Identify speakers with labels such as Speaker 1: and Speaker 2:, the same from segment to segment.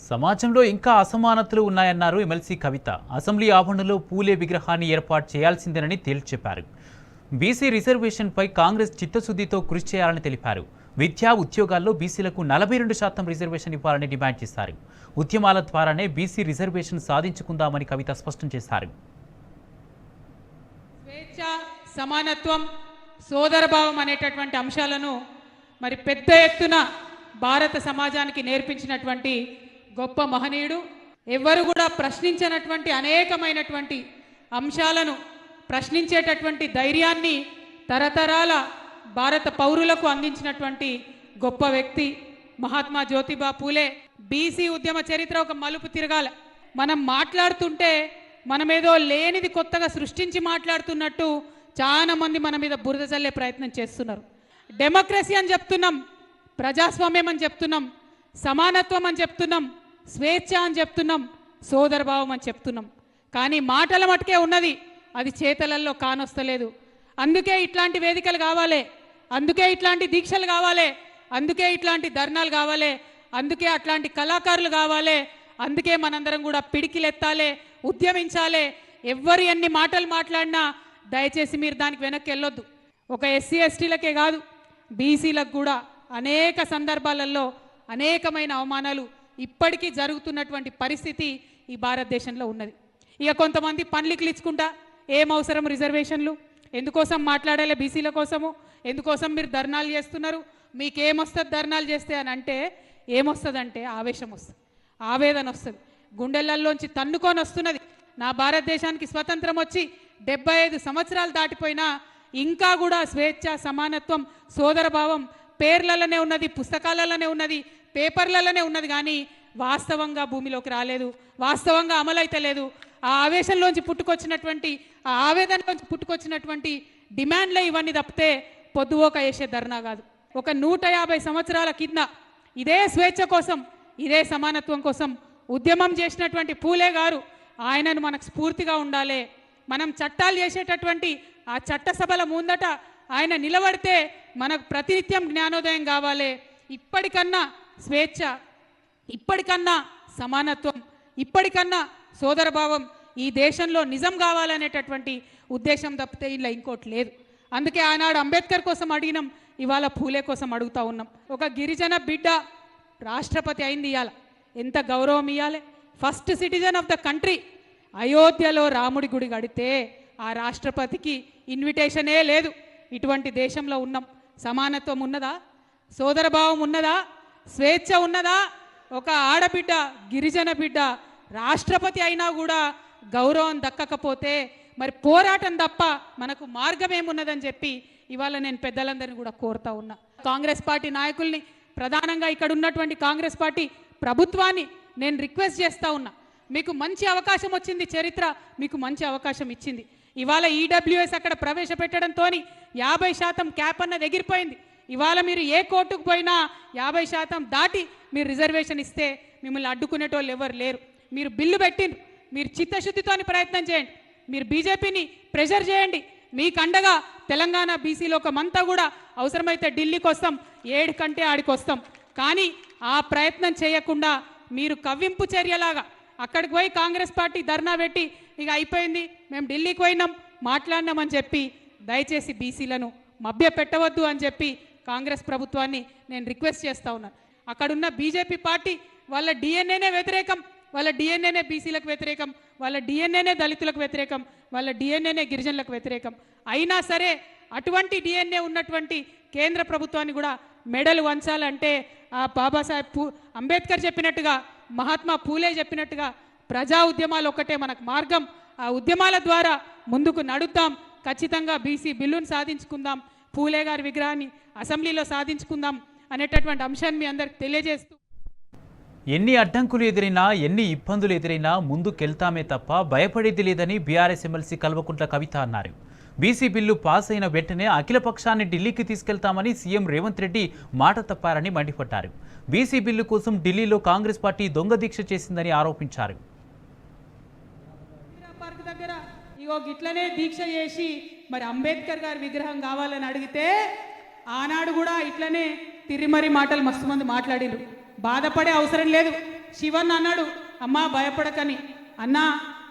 Speaker 1: సమాజంలో ఇంకా అసమానతలు ఉన్నాయన్నారు ఎమ్మెల్సీ కవిత. అసెంబ్లీ ఆవరణలో పూలే విగ్రహాన్ని ఏర్పాటు చేయాల్సిందేనని తేల్చి చెప్పారు. బీసీ రిజర్వేషన్పై కాంగ్రెస్ చిత్తశుద్ధితో కృషి చేయాలని తెలిపారు. విద్యా ఉద్యోగాల్లో బీసీలకు 42% రిజర్వేషన్ ఇవ్వాలని డిమాండ్ చేశారు. ఉద్యమాల ద్వారానే బీసీ రిజర్వేషన్ సాధించుకుందామని కవిత స్పష్టం చేశారు.
Speaker 2: స్వేచ్ఛ, సమానత్వం, సోదరభావం అనేటటువంటి అంశాలను మరి పెద్ద ఎత్తున భారత సమాజానికి నేర్పించినటువంటి గొప్ప మహనీయుడు. ఎవ్వరు కూడా ప్రశ్నించినటువంటి అనేకమైనటువంటి అంశాలను ప్రశ్నించేటటువంటి ధైర్యాన్ని తరతరాల భారత పౌరులకు అందించినటువంటి గొప్ప వ్యక్తి మహాత్మా జ్యోతిబా పూలే. బీసీ ఉద్యమ చరిత్ర ఒక మలుపు తిరగాల. మనం మాట్లాడుతుంటే మనమేదో లేనిది కొత్తగా సృష్టించి మాట్లాడుతున్నట్టు చాలా మంది మన మీద బురద చల్లే ప్రయత్నం చేస్తున్నారు. డెమోక్రసీ అని చెప్తున్నాం, ప్రజాస్వామ్యం అని చెప్తున్నాం, సమానత్వం అని చెప్తున్నాం, స్వేచ్ఛ అని చెప్తున్నాం, సోదరభావం అని చెప్తున్నాం. కానీ మాటల మటుకే ఉన్నది, అది చేతలల్లో కానొస్తలేదు. అందుకే ఇట్లాంటి వేదికలు కావాలి, అందుకే ఇట్లాంటి దీక్షలు కావాలి, అందుకే ఇట్లాంటి ధర్నాలు కావాలి, అందుకే అట్లాంటి కళాకారులు కావాలి. అందుకే మనందరం కూడా పిడికిలెత్తాలి, ఉద్యమించాలి. ఎవ్వరు ఎన్ని మాటలు మాట్లాడినా దయచేసి మీరు దానికి వెనక్కి వెళ్ళొద్దు. ఒక ఎస్సీ ఎస్టీలకే కాదు, బీసీలకు కూడా అనేక సందర్భాలలో అనేకమైన అవమానాలు ఇప్పటికీ జరుగుతున్నటువంటి పరిస్థితి ఈ భారతదేశంలో ఉన్నది. ఇక కొంతమంది పండ్లికలు ఇచ్చుకుంటా ఏం అవసరం రిజర్వేషన్లు, ఎందుకోసం మాట్లాడాలి, బీసీల కోసము ఎందుకోసం మీరు ధర్నాలు చేస్తున్నారు, మీకేమొస్తుంది ధర్నాలు చేస్తే అని అంటే ఏమొస్తుందంటే ఆవేశం వస్తుంది, ఆవేదన వస్తుంది, గుండెలల్లోంచి తన్నుకొని వస్తున్నది. నా భారతదేశానికి స్వతంత్రం వచ్చి 75 సంవత్సరాలు దాటిపోయినా ఇంకా కూడా స్వేచ్ఛ, సమానత్వం, సోదరభావం పేర్లలోనే ఉన్నది, పుస్తకాలలోనే ఉన్నది, పేపర్లలోనే ఉన్నది. కానీ వాస్తవంగా భూమిలోకి రాలేదు, వాస్తవంగా అమలైతే లేదు. ఆ ఆవేశంలోంచి పుట్టుకొచ్చినటువంటి, ఆ ఆవేదనలోంచి పుట్టుకొచ్చినటువంటి డిమాండ్లే ఇవన్నీ తప్పితే పొద్దుపోక వేసే ధర్నా కాదు. ఒక 150 సంవత్సరాల కింద ఇదే స్వేచ్ఛ కోసం, ఇదే సమానత్వం కోసం ఉద్యమం చేసినటువంటి పూలే గారు, ఆయనను మనకు స్ఫూర్తిగా ఉండాలి. మనం చట్టాలు చేసేటటువంటి ఆ చట్టసభల ముందట ఆయన నిలబడితే మనకు ప్రతినిత్యం జ్ఞానోదయం కావాలి. ఇప్పటికన్నా స్వేచ్ఛ, ఇప్పటికన్నా సమానత్వం, ఇప్పటికన్నా సోదరభావం ఈ దేశంలో నిజం కావాలనేటటువంటి ఉద్దేశం తప్పితే ఇలా ఇంకోటి లేదు. అందుకే ఆనాడు అంబేద్కర్ కోసం అడిగినాం, ఇవాళ పూలే కోసం అడుగుతూ ఉన్నాం. ఒక గిరిజన బిడ్డ రాష్ట్రపతి అయింది, ఇవాళ ఎంత గౌరవం ఇవ్వాలి. First citizen of the country. అయోధ్యలో రాముడి గుడి కడితే ఆ రాష్ట్రపతికి ఇన్విటేషనే లేదు. ఇటువంటి దేశంలో ఉన్నాం. సమానత్వం ఉన్నదా? సోదరభావం ఉన్నదా? స్వేచ్ఛ ఉన్నదా? ఒక ఆడబిడ్డ, గిరిజన బిడ్డ రాష్ట్రపతి అయినా కూడా గౌరవం దక్కకపోతే మరి పోరాటం తప్ప మనకు మార్గం ఏమున్నదని చెప్పి ఇవాళ నేను పెద్దలందరినీ కూడా కోరుతా ఉన్నా. కాంగ్రెస్ పార్టీ నాయకుల్ని, ప్రధానంగా ఇక్కడ ఉన్నటువంటి కాంగ్రెస్ పార్టీ ప్రభుత్వాన్ని నేను రిక్వెస్ట్ చేస్తూ ఉన్నా. మీకు మంచి అవకాశం వచ్చింది, చరిత్ర మీకు మంచి అవకాశం ఇచ్చింది. ఇవాళ ఈడబ్ల్యూఎస్ అక్కడ ప్రవేశపెట్టడంతో 50% క్యాప్ అన్నది ఎగిరిపోయింది. ఇవాళ మీరు ఏ కోర్టుకు పోయినా 50% దాటి మీరు రిజర్వేషన్ ఇస్తే మిమ్మల్ని అడ్డుకునేటోళ్ళు ఎవరు లేరు. మీరు బిల్లు పెట్టిండ్రు, మీరు చిత్తశుద్ధితోని ప్రయత్నం చేయండి, మీరు బీజేపీని ప్రెషర్ చేయండి. మీకు అండగా తెలంగాణ బీసీ లోకమంతా కూడా అవసరమైతే ఢిల్లీకి వస్తాం, 7 కంటే ఆడికి వస్తాం. కానీ ఆ ప్రయత్నం చేయకుండా మీరు కవ్వింపు చర్యలాగా అక్కడికి పోయి కాంగ్రెస్ పార్టీ ధర్నా పెట్టి ఇక అయిపోయింది, మేము ఢిల్లీకి పోయినాం, మాట్లాడినామని చెప్పి దయచేసి బీసీలను మభ్య పెట్టవద్దు అని చెప్పి కాంగ్రెస్ ప్రభుత్వాన్ని నేను రిక్వెస్ట్ చేస్తూ ఉన్నాను. అక్కడున్న బీజేపీ పార్టీ వాళ్ళ డిఎన్ఏనే వ్యతిరేకం, వాళ్ళ డిఎన్ఏనే బీసీలకు వ్యతిరేకం, వాళ్ళ డిఎన్ఏనే దళితులకు వ్యతిరేకం, వాళ్ళ డిఎన్ఏనే గిరిజనులకు వ్యతిరేకం. అయినా సరే అటువంటి డిఎన్ఏ ఉన్నటువంటి కేంద్ర ప్రభుత్వాన్ని కూడా మెడలు వంచాలంటే ఆ బాబాసాహెబ్ అంబేద్కర్ చెప్పినట్టుగా, మహాత్మా పూలే చెప్పినట్టుగా ప్రజా ఉద్యమాలు ఒక్కటే మనకు మార్గం. ఆ ఉద్యమాల ద్వారా ముందుకు నడుద్దాం. ఖచ్చితంగా బీసీ బిల్లును సాధించుకుందాం, పూలే గారి విగ్రహాన్ని అసెంబ్లీలో సాధించుకుందాం అనేటటువంటి అంశాన్ని మీ అందరికి తెలియజేస్తూ,
Speaker 1: ఎన్ని అడ్డంకులు ఎదురైనా, ఎన్ని ఇబ్బందులు ఎదురైనా ముందుకెళ్తామే తప్ప భయపడేది లేదని బీఆర్ఎస్ ఎమ్మెల్సీ కల్వకుంట్ల కవిత అన్నారు. బీసీ బిల్లు పాస్ అయిన వెంటనే అఖిలపక్షాన్ని ఢిల్లీకి తీసుకెళ్తామని సీఎం రేవంత్ రెడ్డి మాట తప్పారని మండిపడ్డారు. బీసీ బిల్లు కోసం ఢిల్లీలో కాంగ్రెస్ పార్టీ దొంగ దీక్ష చేసిందని ఆరోపించారు.
Speaker 2: గిట్లనే దీక్ష చేసి మరి అంబేద్కర్ గారి విగ్రహం కావాలని అడిగితే ఆనాడు కూడా ఇట్లనే తిరిమరి మాటలు మస్తు మంది మాట్లాడిరు. బాధపడే అవసరం లేదు. శివన్ అన్నాడు, అమ్మా భయపడకని. అన్నా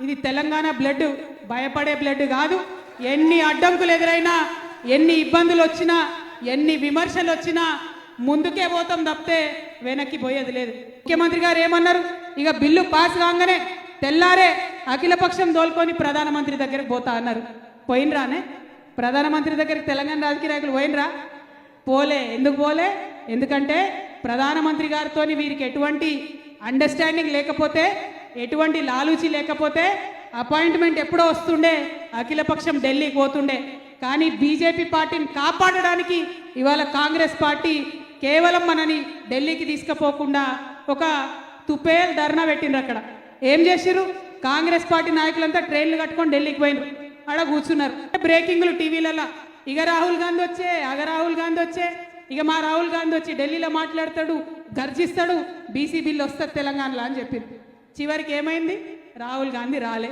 Speaker 2: ఇది తెలంగాణ బ్లడ్, భయపడే బ్లడ్ కాదు. ఎన్ని అడ్డంకులు ఎదురైనా, ఎన్ని ఇబ్బందులు వచ్చినా, ఎన్ని విమర్శలు వచ్చినా ముందుకే పోతాం తప్పితే వెనక్కి పోయేది లేదు. ముఖ్యమంత్రి గారు ఏమన్నారు, ఇక బిల్లు పాస్ కాగానే తెల్లారే అఖిలపక్షం దోల్కొని ప్రధానమంత్రి దగ్గరికి పోతా అన్నారు. పోయినరానే ప్రధానమంత్రి దగ్గరికి తెలంగాణ రాజకీయ నాయకులు పోయినరా? పోలే. ఎందుకు పోలే? ఎందుకంటే ప్రధానమంత్రి గారితో వీరికి ఎటువంటి అండర్స్టాండింగ్ లేకపోతే, ఎటువంటి లాలూచి లేకపోతే అపాయింట్మెంట్ ఎప్పుడో వస్తుండే, అఖిలపక్షం ఢిల్లీకి పోతుండే. కానీ బీజేపీ పార్టీని కాపాడడానికి ఇవాళ కాంగ్రెస్ పార్టీ కేవలం మనని ఢిల్లీకి తీసుకుపోకుండా ఒక తుపేల్ ధర్నా పెట్టిండ్రు. అక్కడ ఏం చేసిర్రు? కాంగ్రెస్ పార్టీ నాయకులంతా ట్రైన్లు కట్టుకొని ఢిల్లీకి పోయినారు, ఆడ కూర్చున్నారు. బ్రేకింగ్లు టీవీలలో, ఇక రాహుల్ గాంధీ వచ్చే, అగ రాహుల్ గాంధీ వచ్చే, ఇక మా రాహుల్ గాంధీ వచ్చి ఢిల్లీలో మాట్లాడతాడు, గర్జిస్తాడు, బీసీ బిల్లు వస్తుంది తెలంగాణలో అని చెప్పింది. చివరికి ఏమైంది? రాహుల్ గాంధీ రాలే.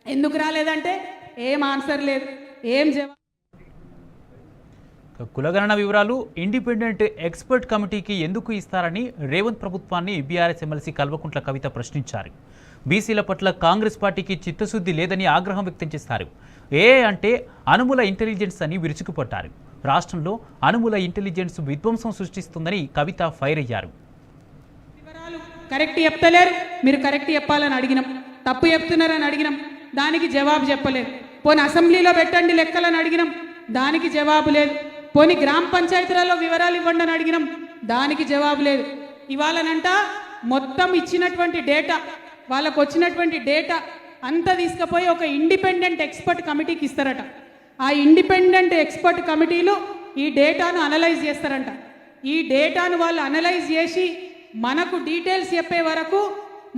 Speaker 2: ఎందుకు రాలేదంటే ఏం ఆన్సర్ లేదు, ఏం జవాబు.
Speaker 1: కులగణన వివరాలు ఇండిపెండెంట్ ఎక్స్పర్ట్ కమిటీకి ఎందుకు ఇస్తారని రేవంత్ ప్రభుత్వాన్ని బీఆర్ఎస్ ఎమ్మెల్సీ కల్వకుంట్ల కవిత ప్రశ్నించారు. బీసీల పట్ల కాంగ్రెస్ పార్టీకి చిత్తశుద్ధి లేదని ఆగ్రహం వ్యక్తం చేశారు. అంటే అనుముల ఇంటెలిజెన్స్ అని విరుచుకుపడ్డారు. రాష్ట్రంలో అనుముల ఇంటెలిజెన్స్ విధ్వంసం సృష్టిస్తుందని కవిత ఫైర్ అయ్యారు.
Speaker 2: వివరాలు కరెక్ట్ చెప్తలేరు, మీరు కరెక్ట్ చెప్పాలని అడిగినాం, తప్పు చెప్తున్నారని అడిగినాం, దానికి జవాబు చెప్పలేదు. పోనీ అసెంబ్లీలో పెట్టండి లెక్కలని అడిగినాం, దానికి జవాబు లేదు. పోనీ గ్రామ పంచాయతీలలో వివరాలు ఇవ్వండి అని అడిగినాం, దానికి జవాబు లేదు. ఇవాళనంట మొత్తం ఇచ్చినటువంటి డేటా, వాళ్ళకు వచ్చినటువంటి డేటా అంతా తీసుకుపోయి ఒక ఇండిపెండెంట్ ఎక్స్పర్ట్ కమిటీకి ఇస్తారట. ఆ ఇండిపెండెంట్ ఎక్స్పర్ట్ కమిటీలు ఈ డేటాను అనలైజ్ చేస్తారంట. ఈ డేటాను వాళ్ళు అనలైజ్ చేసి మనకు డీటెయిల్స్ చెప్పే వరకు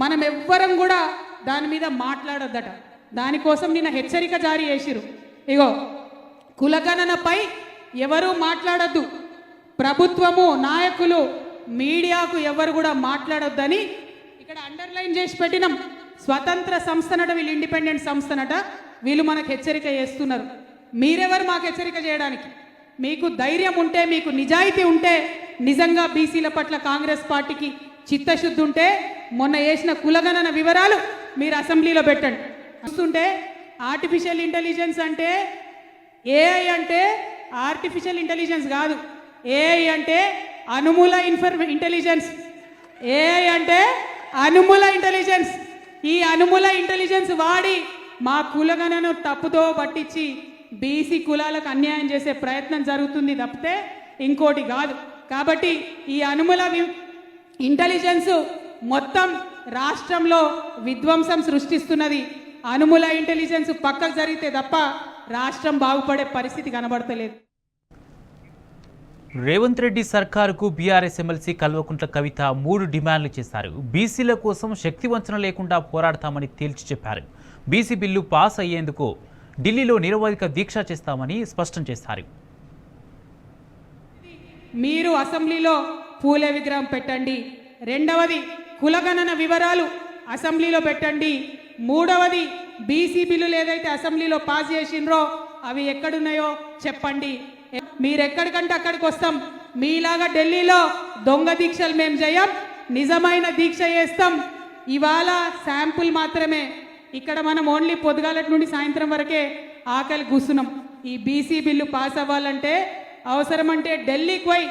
Speaker 2: మనం ఎవ్వరం కూడా దాని మీద మాట్లాడొద్దట. దానికోసం నిన్న హెచ్చరిక జారీ చేసిరు. ఇగో కులగణనపై ఎవరు మాట్లాడొద్దు, ప్రభుత్వము, నాయకులు, మీడియాకు ఎవరు కూడా మాట్లాడొద్దని ఇక్కడ అండర్లైన్ చేసి పెట్టినాం. స్వతంత్ర సంస్థనట, వీళ్ళు ఇండిపెండెంట్ సంస్థనట, వీళ్ళు మనకు హెచ్చరిక చేస్తున్నారు. మీరెవరు మాకు హెచ్చరిక చేయడానికి? మీకు ధైర్యం ఉంటే, మీకు నిజాయితీ ఉంటే, నిజంగా బీసీల పట్ల కాంగ్రెస్ పార్టీకి చిత్తశుద్ధి ఉంటే మొన్న వేసిన కులగణన వివరాలు మీరు అసెంబ్లీలో పెట్టండి. చూస్తుంటే ఆర్టిఫిషియల్ ఇంటెలిజెన్స్ అంటే, ఏఐ అంటే ఆర్టిఫిషియల్ ఇంటెలిజెన్స్ కాదు, ఏఐ అంటే అనుమూల ఇంటెలిజెన్స్. ఏఐ అంటే అనుమూల ఇంటెలిజెన్స్. ఈ అనుమూల ఇంటెలిజెన్స్ వాడి మా కులగణను తప్పుదో పట్టించి బీసీ కులాలకు అన్యాయం చేసే ప్రయత్నం జరుగుతుంది తప్పితే ఇంకోటి కాదు. కాబట్టి ఈ అనుమూల ఇంటెలిజెన్స్ మొత్తం రాష్ట్రంలో విధ్వంసం సృష్టిస్తున్నది. అనుమూల ఇంటెలిజెన్స్ పక్కకు జరిగితే తప్ప రాష్ట్రం బాగుపడే పరిస్థితి కనబడతలేదు.
Speaker 1: రేవంత్ రెడ్డి సర్కారుకు బీఆర్ఎస్ ఎమ్మెల్సీ కల్వకుంట్ల కవిత 3 డిమాండ్లు చేశారు. బీసీల కోసం శక్తి వంచన లేకుండా పోరాడతామని తేల్చి చెప్పారు. బీసీ బిల్లు పాస్ అయ్యేందుకు ఢిల్లీలో నిరవధిక దీక్ష చేస్తామని స్పష్టం చేశారు.
Speaker 2: మీరు అసెంబ్లీలో పూలే విగ్రహం పెట్టండి. రెండవది కులగణన వివరాలు అసెంబ్లీలో పెట్టండి. మూడవది బీసీ బిల్లులు ఏదైతే అసెంబ్లీలో పాస్ చేసిండ్రో అవి ఎక్కడున్నాయో చెప్పండి. మీరు ఎక్కడికంటే అక్కడికి వస్తాం. మీలాగా ఢిల్లీలో దొంగ దీక్షలు మేము చేయం, నిజమైన దీక్ష చేస్తాం. ఇవాళ శాంపుల్ మాత్రమే. ఇక్కడ మనం ఓన్లీ పొద్దుగాలటి నుండి సాయంత్రం వరకే ఆకలి కూస్తున్నాం. ఈ బీసీ బిల్లు పాస్ అవ్వాలంటే అవసరమంటే ఢిల్లీకి పోయి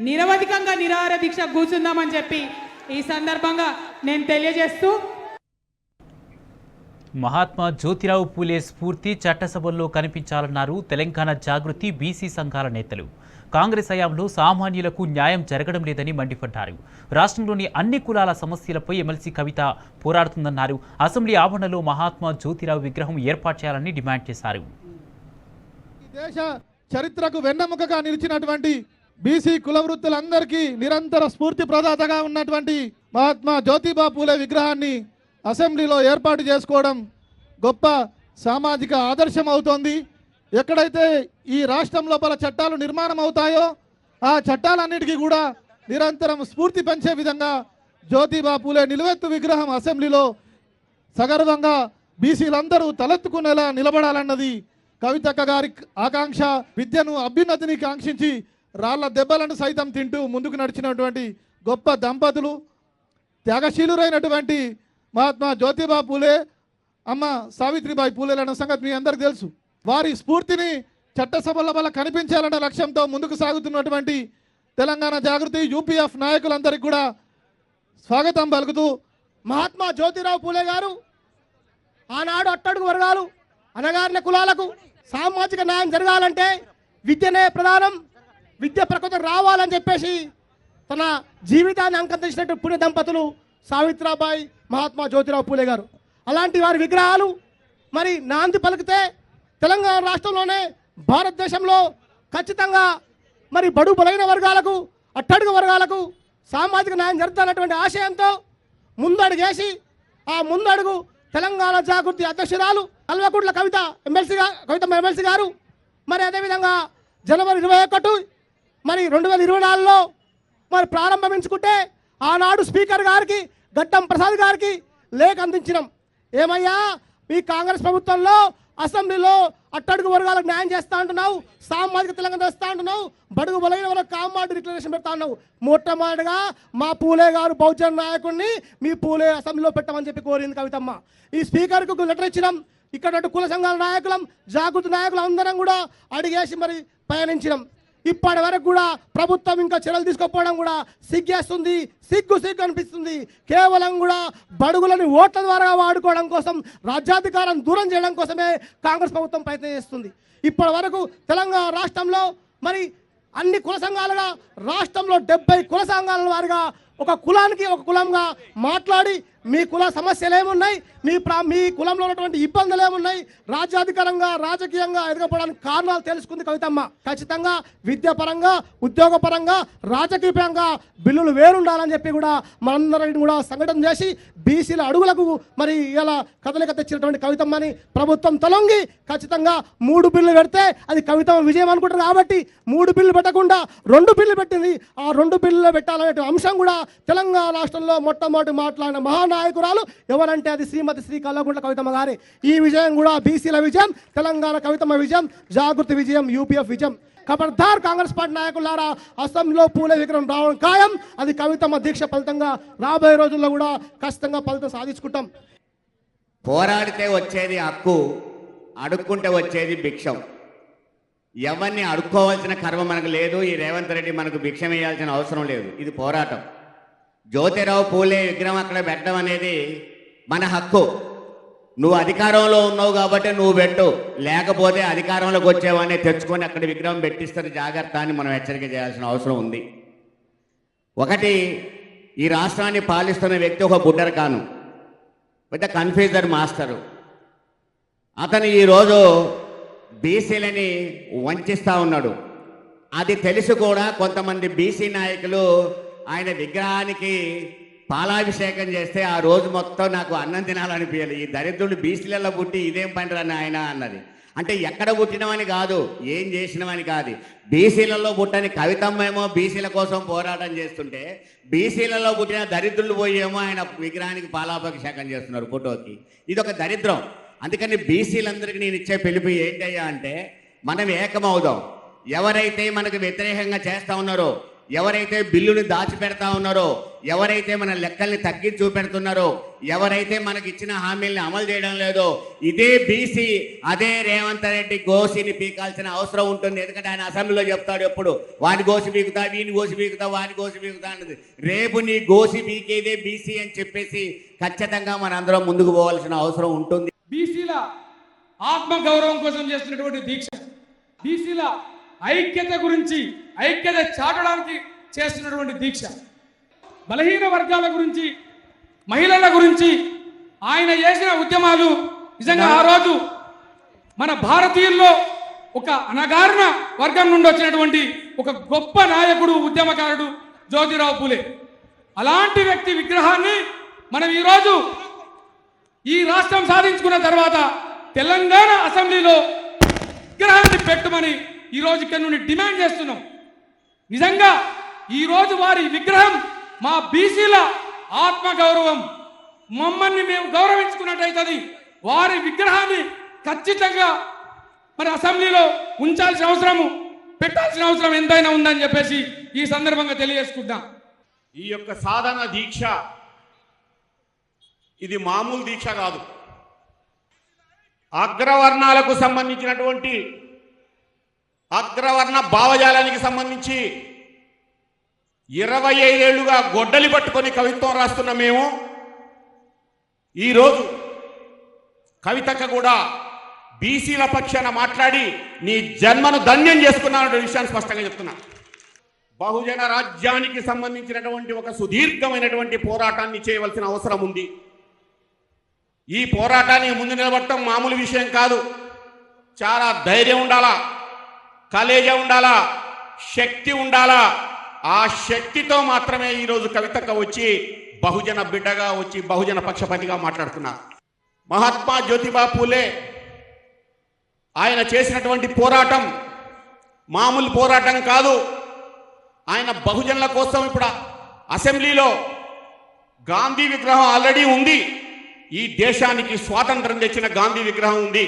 Speaker 2: నిరవధికంగా నిరాహార దీక్ష కూర్చుందామని చెప్పి ఈ సందర్భంగా నేను తెలియజేస్తూ,
Speaker 1: మహాత్మా జ్యోతిరావు పూలే స్ఫూర్తి చట్టసభల్లో కనిపించాలన్నారు తెలంగాణ జాగృతి బీసీ సంఘాల నేతలు. కాంగ్రెస్ హయాంలో సామాన్యులకు న్యాయం జరగడం లేదని మండిపడ్డారు. రాష్ట్రంలోని అన్ని కులాల సమస్యలపై ఎమ్మెల్సీ కవిత పోరాడుతుందన్నారు. అసెంబ్లీ ఆవరణలో మహాత్మా జ్యోతిరావు విగ్రహం ఏర్పాటు చేయాలని డిమాండ్ చేశారు.
Speaker 3: దేశ చరిత్రకు వెన్నెముకగా నిలిచినటువంటి బీసీ కుల వృత్తులందరికీ నిరంతర స్ఫూర్తి ప్రదాతగా ఉన్నటువంటి మహాత్మా జ్యోతిబా పూలే విగ్రహాన్ని అసెంబ్లీలో ఏర్పాటు చేసుకోవడం గొప్ప సామాజిక ఆదర్శం అవుతోంది. ఎక్కడైతే ఈ రాష్ట్రం లోపల చట్టాలు నిర్మాణం అవుతాయో ఆ చట్టాలన్నిటికీ కూడా నిరంతరం స్ఫూర్తి పెంచే విధంగా జ్యోతిబా పూలే నిలువెత్తు విగ్రహం అసెంబ్లీలో సగర్వంగా బీసీలందరూ తలెత్తుకునేలా నిలబడాలన్నది కవితక్క గారి ఆకాంక్ష. విద్యను, అభ్యున్నతిని కాంక్షించి రాళ్ల దెబ్బలను సైతం తింటూ ముందుకు నడిచినటువంటి గొప్ప దంపతులు. త్యాగశీలురైనటువంటి మహాత్మా జ్యోతిబా పూలే, అమ్మ సావిత్రిబాయి పూలేలన్న సంగతి మీ అందరికీ తెలుసు. వారి స్ఫూర్తిని చట్టసభల వల్ల కనిపించాలన్న లక్ష్యంతో ముందుకు సాగుతున్నటువంటి తెలంగాణ జాగృతి యూపీఎఫ్ నాయకులందరికీ కూడా స్వాగతం పలుకుతూ,
Speaker 4: మహాత్మా జ్యోతిరావు పూలే గారు ఆనాడు అట్టడుగు వర్గాలు అనగారిన కులాలకు సామాజిక న్యాయం జరగాలంటే విద్యనే ప్రధానం, విద్య ప్రకృతి రావాలని చెప్పేసి తన జీవితాన్ని అంకించినట్టు పుణ్య దంపతులు సావిత్రాబాయి, మహాత్మా జ్యోతిరావు పూలే గారు. అలాంటి వారి విగ్రహాలు మరి నాంది పలికితే తెలంగాణ రాష్ట్రంలోనే భారతదేశంలో ఖచ్చితంగా మరి బడుగు బలైన వర్గాలకు అట్టడుగు వర్గాలకు సామాజిక న్యాయం జరుగుతున్నటువంటి ఆశయంతో ముందడుగేసి ఆ ముందడుగు తెలంగాణ జాగృతి అధ్యక్షురాలు కల్వకుంట్ల కవిత ఎమ్మెల్సీ గారు మరి అదేవిధంగా జనవరి 21 మరి 2024లో మరి ప్రారంభించుకుంటే ఆనాడు స్పీకర్ గారికి గడ్డం ప్రసాద్ గారికి లేఖ అందించినాం. ఏమయ్యా మీ కాంగ్రెస్ ప్రభుత్వంలో అసెంబ్లీలో అట్టడుగు వర్గాలకు న్యాయం చేస్తా అంటున్నావు, సామాజిక తెలంగాణ తెస్తా అంటున్నావు, బడుగు బలైన వాళ్ళకి కామాడు డిక్లరేషన్ పెడతా ఉన్నావు. మొట్టమొదటిగా మా పూలే గారు బహుజన నాయకుడిని మీ పూలే అసెంబ్లీలో పెట్టమని చెప్పి కోరింది కవితమ్మ. ఈ స్పీకర్కు లెటర్ ఇచ్చినాం. ఇక్కడ కుల సంఘాల నాయకులం, జాగృతి నాయకులు అందరం కూడా అడిగేసి మరి పయనించినాం. ఇప్పటి వరకు కూడా ప్రభుత్వం ఇంకా చర్యలు తీసుకోకపోవడం కూడా సిగ్గేస్తుంది, సిగ్గు అనిపిస్తుంది. కేవలం కూడా బడుగులని ఓట్ల ద్వారా వాడుకోవడం కోసం, రాజ్యాధికారం దూరం చేయడం కోసమే కాంగ్రెస్ ప్రభుత్వం ప్రయత్నం చేస్తుంది. ఇప్పటి వరకు తెలంగాణ రాష్ట్రంలో మరి అన్ని కుల సంఘాలుగా రాష్ట్రంలో 70 కుల సంఘాల వారిగా ఒక కులానికి ఒక కులంగా మాట్లాడి మీ కుల సమస్యలు ఏమున్నాయి, మీ కులంలో ఉన్నటువంటి ఇబ్బందులు ఏమున్నాయి, రాజ్యాధికారంగా రాజకీయంగా ఎదగపోవడానికి కారణాలు తెలుసుకుంది కవితమ్మ. ఖచ్చితంగా విద్యాపరంగా, ఉద్యోగపరంగా, రాజకీయ పరంగా బిల్లులు వేరుండాలని చెప్పి కూడా మనందరిని కూడా సంఘటన చేసి బీసీల అడుగులకు మరి ఇలా కదలిక తెచ్చినటువంటి కవితమ్మని ప్రభుత్వం తొలగి ఖచ్చితంగా 3 బిల్లు పెడితే అది కవితమ్మ విజయం అనుకుంటారు. కాబట్టి 3 బిల్లు పెట్టకుండా 2 బిల్లు పెట్టింది. ఆ 2 బిల్లులు పెట్టాలనే అంశం కూడా తెలంగాణ రాష్ట్రంలో మొట్టమొదటి మాట్లాడిన మహానాయకురాలు ఎవరంటే అది శ్రీమతి శ్రీ కల్వకుంట్ల కవితమ్మ గారి. ఈ విజయం కూడా బీసీల విజయం, తెలంగాణ కవితమ్మ విజయం, జాగృతి విజయం, యూపీఎఫ్ విజయం. ఖబర్దార్ కాంగ్రెస్ పార్టీ నాయకులారా, అసెంబ్లీలో పూలే విగ్రహం రావడం ఖాయం. అది కవితమ్మ దీక్ష ఫలితంగా రాబోయే రోజుల్లో కూడా ఖచ్చితంగా ఫలితం సాధించుకుంటాం.
Speaker 5: పోరాడితే వచ్చేది హక్కు, అడుక్కుంటే వచ్చేది భిక్షం. ఎవరిని అడుక్కోవాల్సిన కర్మ మనకు లేదు. ఈ రేవంత్ రెడ్డి మనకు భిక్షం వేయాల్సిన అవసరం లేదు. ఇది పోరాటం. జ్యోతిరావు పూలే విగ్రహం అక్కడ పెట్టడం అనేది మన హక్కు. నువ్వు అధికారంలో ఉన్నావు కాబట్టి నువ్వు పెట్టు, లేకపోతే అధికారంలోకి వచ్చేవాడిని తెచ్చుకొని అక్కడ విగ్రహం పెట్టిస్తారు, జాగ్రత్త అని మనం హెచ్చరిక చేయాల్సిన అవసరం ఉంది. ఒకటి, ఈ రాష్ట్రాన్ని పాలిస్తున్న వ్యక్తి ఒక బుడ్డరకాను, పెద్ద కన్ఫ్యూజర్ మాస్టరు. అతను ఈరోజు బీసీలని వంచిస్తూ ఉన్నాడు. అది తెలిసి కూడా కొంతమంది బీసీ నాయకులు ఆయన విగ్రహానికి పాలాభిషేకం చేస్తే ఆ రోజు మొత్తం నాకు అన్నం తినాలనిపించాలి. ఈ దరిద్రుడు బీసీలలో పుట్టి ఇదేం పని రాని ఆయన అన్నది. అంటే ఎక్కడ పుట్టినవని కాదు, ఏం చేసినవని కాదు. బీసీలలో పుట్టని కవితమ్మేమో బీసీల కోసం పోరాటం చేస్తుంటే, బీసీలలో పుట్టిన దరిద్రులు పోయేమో ఆయన విగ్రహానికి పాలాభిషేకం చేస్తున్నారు ఫోటోకి. ఇది ఒక దరిద్రం. అందుకని బీసీలందరికీ నేను ఇచ్చే పిలుపు ఏంటయ్యా అంటే, మనం ఏకమవుదాం. ఎవరైతే మనకు వ్యతిరేకంగా చేస్తూ ఉన్నారో, ఎవరైతే బిల్లుని దాచిపెడతా ఉన్నారో, ఎవరైతే మన లెక్కల్ని తగ్గించి చూపెడుతున్నారో, ఎవరైతే మనకి ఇచ్చిన హామీల్ని అమలు చేయడం లేదో, ఇదే బీసీ అదే రేవంత్ రెడ్డి గోసిని పీకాల్సిన అవసరం ఉంటుంది. ఎందుకంటే ఆయన అసెంబ్లీలో చెప్తాడు ఎప్పుడు, వాని గోసి పీకుతా, వీని గోసి పీకుతా, వాని గోసి పీకుతా అన్నది. రేపు నీ గోసి పీకేదే బీసీ అని చెప్పేసి ఖచ్చితంగా మనందరం ముందుకు పోవాల్సిన అవసరం ఉంటుంది.
Speaker 6: బీసీల ఆత్మగౌరవం కోసం చేస్తున్నటువంటి దీక్ష, బీసీల ఐక్యత గురించి, ఐక్యత చాటడానికి చేస్తున్నటువంటి దీక్ష, బలహీన వర్గాల గురించి, మహిళల గురించి ఆయన చేసిన ఉద్యమాలు నిజంగా ఆ రోజు మన భారతీయుల్లో ఒక అణగారిన వర్గం నుండి వచ్చినటువంటి ఒక గొప్ప నాయకుడు, ఉద్యమకారుడు జ్యోతిరావు పూలే. అలాంటి వ్యక్తి విగ్రహాన్ని మనం ఈరోజు ఈ రాష్ట్రం సాధించుకున్న తర్వాత తెలంగాణ అసెంబ్లీలో విగ్రహాన్ని పెట్టమని ఈరోజు ఇక్కడ నుండి డిమాండ్ చేస్తున్నాం. నిజంగా ఈరోజు వారి విగ్రహం మా బీసీల ఆత్మగౌరవం, మమ్మల్ని మేము గౌరవించుకున్నట్టయితుంది. వారి విగ్రహాన్ని ఖచ్చితంగా మరి అసెంబ్లీలో ఉంచాల్సిన అవసరము, పెట్టాల్సిన అవసరం ఎంతైనా ఉందని చెప్పేసి ఈ సందర్భంగా తెలియజేసుకుందాం.
Speaker 7: ఈ యొక్క సాధన దీక్ష ఇది మామూలు దీక్ష కాదు. అగ్రవర్ణాలకు సంబంధించినటువంటి అగ్రవర్ణ భావజాలానికి సంబంధించి 25 ఏళ్లుగా గొడ్డలి పట్టుకొని కవిత్వం రాస్తున్న మేము ఈరోజు కవితక్క కూడా బీసీల పక్షాన మాట్లాడి నీ జన్మను ధన్యం చేసుకున్నానన్న విషయాన్ని స్పష్టంగా చెప్తున్నా. బహుజన రాజ్యానికి సంబంధించినటువంటి ఒక సుదీర్ఘమైనటువంటి పోరాటాన్ని చేయవలసిన అవసరం ఉంది. ఈ పోరాటానికి ముందు నిలబడటం మామూలు విషయం కాదు. చాలా ధైర్యం ఉండాలా, కలేజా ఉండాలా, శక్తి ఉండాలా. ఆ శక్తితో మాత్రమే ఈరోజు కవితక్క వచ్చి బహుజన బిడ్డగా వచ్చి బహుజన పక్షపాతిగా మాట్లాడుతున్నారు. మహాత్మా జ్యోతిబా పూలే ఆయన చేసినటువంటి పోరాటం మామూలు పోరాటం కాదు. ఆయన బహుజనుల కోసం ఇప్పుడు అసెంబ్లీలో గాంధీ విగ్రహం ఆల్రెడీ ఉంది. ఈ దేశానికి స్వాతంత్రం తెచ్చిన గాంధీ విగ్రహం ఉంది.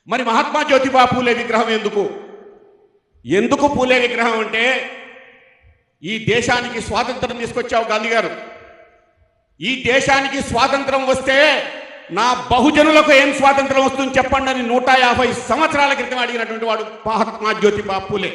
Speaker 7: మరి మహాత్మా జ్యోతిబా పూలే విగ్రహం ఎందుకు పూలే విగ్రహం అంటే, ఈ దేశానికి స్వాతంత్రం తీసుకొచ్చావు గాంధీ గారు. ఈ దేశానికి స్వాతంత్రం వస్తే నా బహుజనులకు ఏం స్వాతంత్రం వస్తుందని చెప్పండి అని 150 సంవత్సరాల క్రితం అడిగినటువంటి వాడు మహాత్మా జ్యోతిబా పూలే.